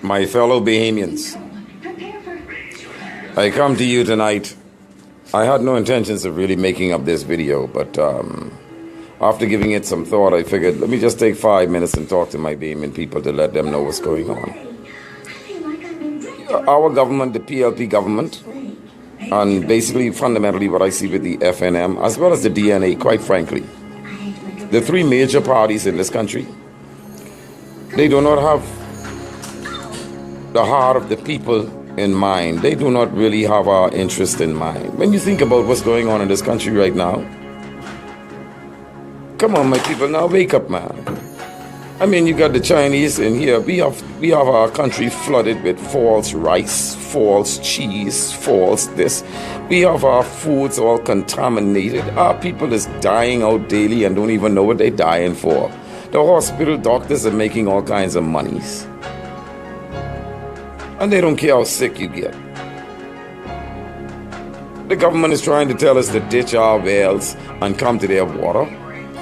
My fellow Bahamians, I come to you tonight. I had no intentions of really making up this video, but after giving it some thought, I figured let me just take 5 minutes and talk to my Bahamian people to let them know what's going on. Our government, the PLP government, and basically fundamentally what I see with the FNM, as well as the DNA, quite frankly, the three major parties in this country, they do not have the heart of the people in mind. They do not really have our interest in mind. When you think about what's going on in this country right now, come on, my people, now wake up, man. I mean, you got the Chinese in here. We have our country flooded with false rice, false cheese, false this. We have our foods all contaminated. Our people is dying out daily and don't even know what they're dying for. The hospital doctors are making all kinds of monies. And they don't care how sick you get. The government is trying to tell us to ditch our wells and come to their water.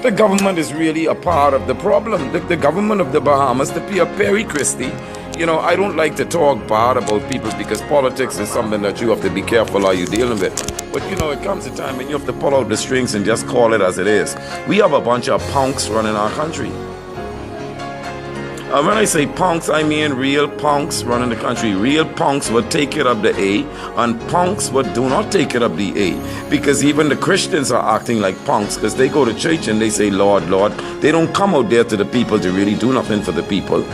The government is really a part of the problem. The government of the Bahamas, the Perry Christie, you know, I don't like to talk bad about people because politics is something that you have to be careful how you dealing with. But you know, it comes a time when you have to pull out the strings and just call it as it is. We have a bunch of punks running our country. And when I say punks, I mean real punks running the country. Real punks would take it up the A, and punks would do not take it up the A. Because even the Christians are acting like punks, because they go to church and they say, Lord, Lord. They don't come out there to the people to really do nothing for the people.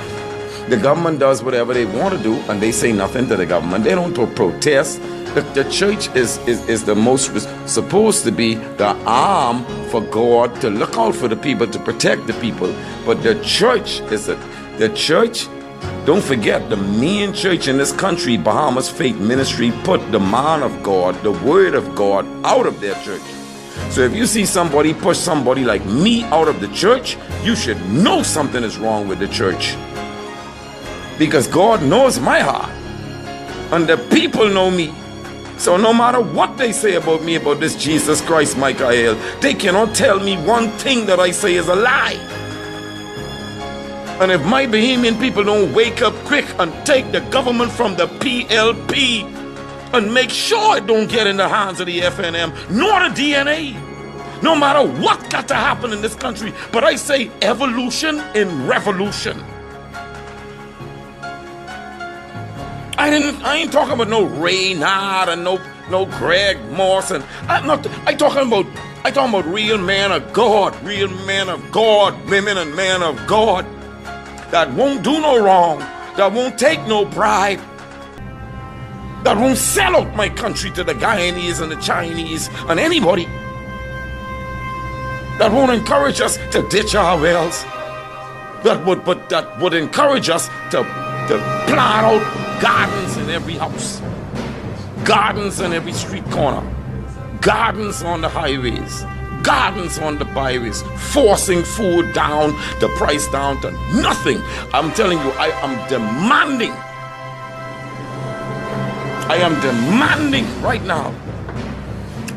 The government does whatever they want to do, and they say nothing to the government. They don't protest. The church is the most supposed to be the arm for God to look out for the people, to protect the people. But the church is the church, don't forget, the main church in this country, Bahamas Faith Ministry, put the man of God, the word of God, out of their church. So if you see somebody push somebody like me out of the church, you should know something is wrong with the church. Because God knows my heart, and the people know me. So no matter what they say about me, about this Jesus Christ, Micahel, they cannot tell me one thing that I say is a lie. And if my Bahamian people don't wake up quick and take the government from the PLP and make sure it don't get in the hands of the FNM, nor the DNA, no matter what got to happen in this country, but I say evolution in revolution. I ain't talking about no Reynard and no Greg Moss, and I talking about real men of God, women and men of God that won't do no wrong, that won't take no bribe, that won't sell out my country to the Guyanese and the Chinese and anybody, that won't encourage us to ditch our wells, that would encourage us to plant out gardens in every house, gardens in every street corner, gardens on the highways, gardens on the byways, forcing food down, the price down to nothing. I'm telling you, I am demanding right now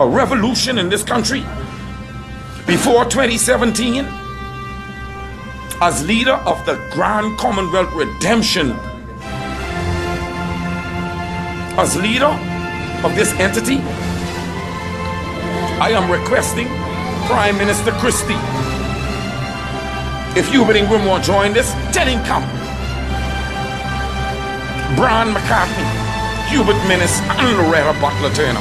a revolution in this country. Before 2017, as leader of the Grand Commonwealth Redemption, as leader of this entity, I am requesting Prime Minister Christie, if you within room want to join this, tell him come. Brian McCartney, Hubert Minnis, and Loretta Butler Turner.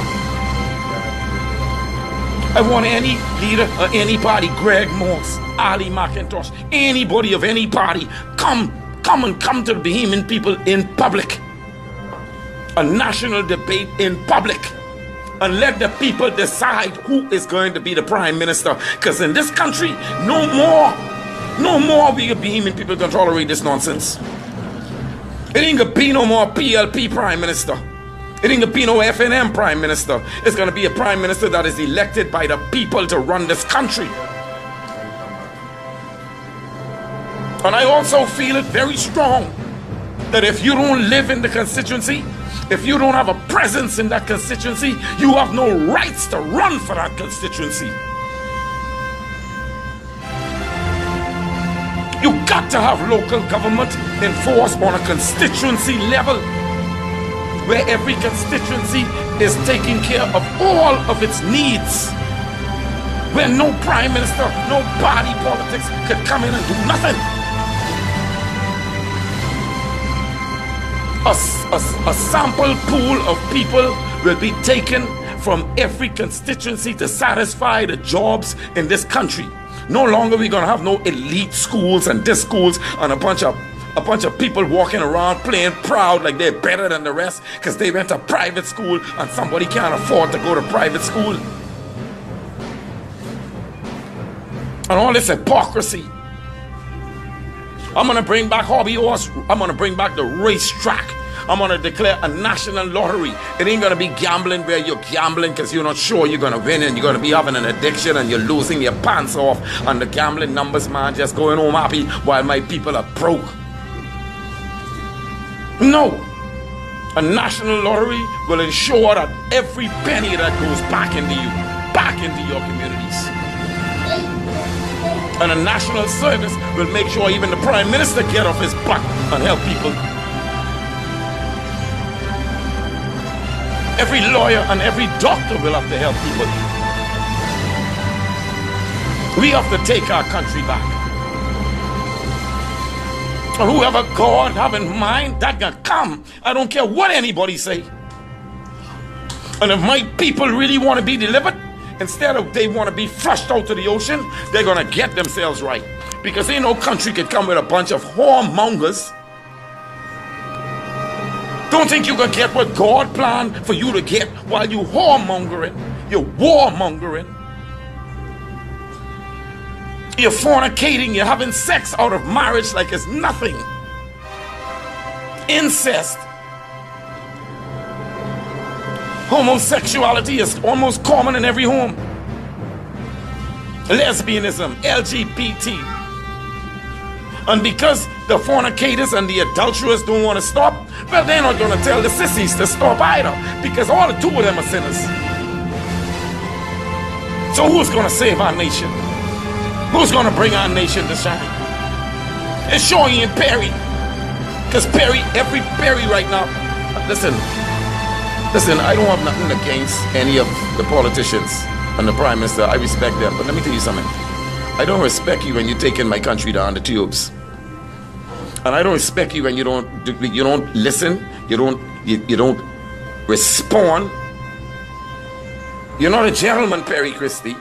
I want any leader of any party, Greg Moss, Ali McIntosh, anybody of any party, come to the Bahamian people in public. A national debate in public. And let the people decide who is going to be the prime minister. Because in this country, no more we Bahamian people can tolerate this nonsense. It ain't gonna be no more PLP prime minister. It ain't gonna be no FNM prime minister. It's gonna be a prime minister that is elected by the people to run this country. And I also feel it very strong that if you don't live in the constituency, if you don't have a presence in that constituency, you have no rights to run for that constituency. You got to have local government enforced on a constituency level, where every constituency is taking care of all of its needs, where no prime minister, no party politics could come in and do nothing. A sample pool of people will be taken from every constituency to satisfy the jobs in this country. No longer we gonna have no elite schools and this schools and a bunch of people walking around playing proud like they're better than the rest because they went to private school and somebody can't afford to go to private school. And all this hypocrisy. I'm gonna bring back hobby horse. I'm gonna bring back the racetrack. I'm gonna declare a national lottery. It ain't gonna be gambling where you're gambling because you're not sure you're gonna win and you're gonna be having an addiction and you're losing your pants off and the gambling numbers, man, just going home happy while my people are broke. No. A national lottery will ensure that every penny that goes back into you, back into your communities. And a national service will make sure even the prime minister get off his butt and help people. Every lawyer and every doctor will have to help people. We have to take our country back. And whoever God have in mind, that can come. I don't care what anybody say. And if my people really want to be delivered, instead of they want to be flushed out to the ocean, they're going to get themselves right. Because ain't no country could come with a bunch of whoremongers. Don't think you can get what God planned for you to get while you whoremongering. You're warmongering. You're fornicating. You're having sex out of marriage like it's nothing. Incest. Homosexuality is almost common in every home. Lesbianism, LGBT. And because the fornicators and the adulterers don't want to stop, well, they're not going to tell the sissies to stop either, because all the two of them are sinners. So who's going to save our nation? Who's going to bring our nation to shine? It's showing in Perry. Because every Perry right now, listen, I don't have nothing against any of the politicians and the prime minister. I respect them. But let me tell you something. I don't respect you when you're taking my country down the tubes. And I don't respect you when you don't listen, you don't respond. You're not a gentleman, Perry Christie.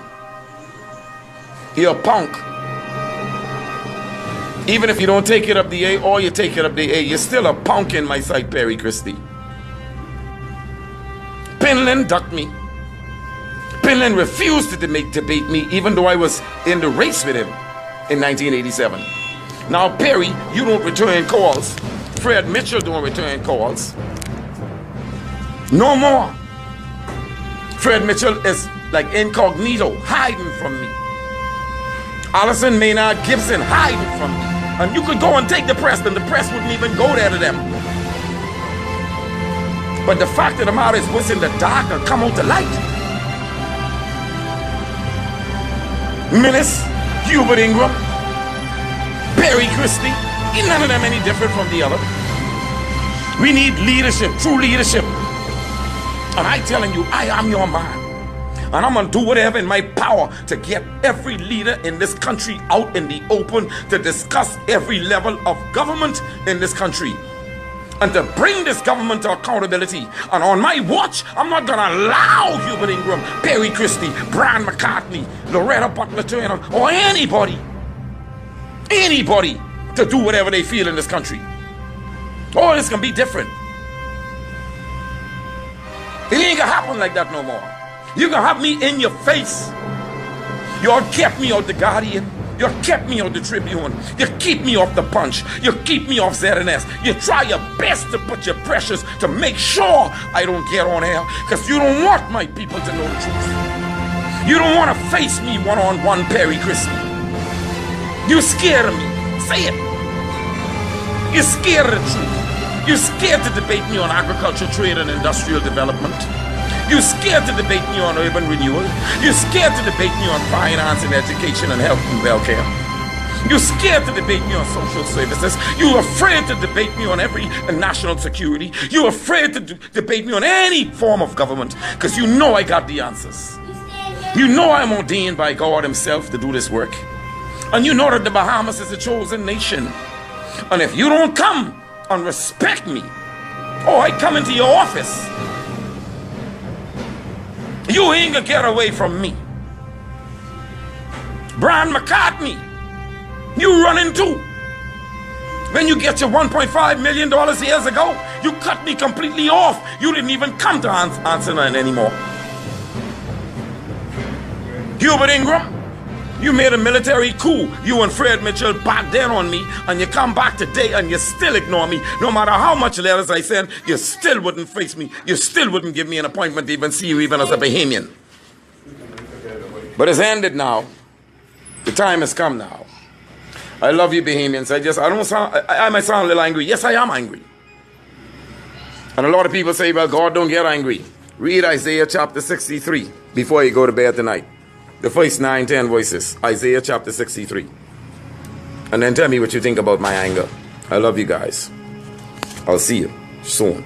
You're a punk. Even if you don't take it up the A or you take it up the A, you're still a punk in my sight, Perry Christie. Penland ducked me. Penland refused to debate me even though I was in the race with him in 1987. Now, Perry, you don't return calls. Fred Mitchell don't return calls. No more. Fred Mitchell is like incognito, hiding from me. Allison Maynard Gibson hiding from me. And you could go and take the press, and the press wouldn't even go there to them. But the fact of the matter is, what's in the dark will come out the light. Millis, Hubert Ingram, Perry Christie, ain't none of them any different from the other. We need leadership, true leadership. And I'm telling you, I am your man. And I'm going to do whatever in my power to get every leader in this country out in the open to discuss every level of government in this country. And to bring this government to accountability. And on my watch, I'm not going to allow Hubert Ingram, Perry Christie, Brian McCartney, Loretta Butler Turner, or anybody to do whatever they feel in this country. All this can be different. It ain't going to happen like that no more. You can have me in your face. You all kept me out the Guardian. You kept me out the Tribune. You keep me off the Punch. You keep me off ZNS. You try your best to put your pressures to make sure I don't get on air, because you don't want my people to know the truth. You don't want to face me one-on-one, Perry Christie. You're scared of me. Say it. You're scared of the truth. You're scared to debate me on agriculture, trade, and industrial development. You're scared to debate me on urban renewal. You're scared to debate me on finance and education and health and welfare. You're scared to debate me on social services. You're afraid to debate me on every national security. You're afraid to debate me on any form of government because you know I got the answers. You know I'm ordained by God himself to do this work. And you know that the Bahamas is a chosen nation. And if you don't come and respect me, oh, I come into your office, you ain't gonna get away from me. Brian McCartney, you running too. When you get your $1.5 million years ago, you cut me completely off. You didn't even come to answer none anymore. Hubert Ingram, you made a military coup. You and Fred Mitchell backed down on me, and you come back today and you still ignore me. No matter how much letters I send, you still wouldn't face me. You still wouldn't give me an appointment to even see you even as a Bahamian. But it's ended now. The time has come now. I love you, Bahamians. I might sound a little angry. Yes, I am angry. And a lot of people say, well, God don't get angry. Read Isaiah chapter 63 before you go to bed tonight. The first 9, 10 verses. Isaiah chapter 63. And then tell me what you think about my anger. I love you guys. I'll see you soon.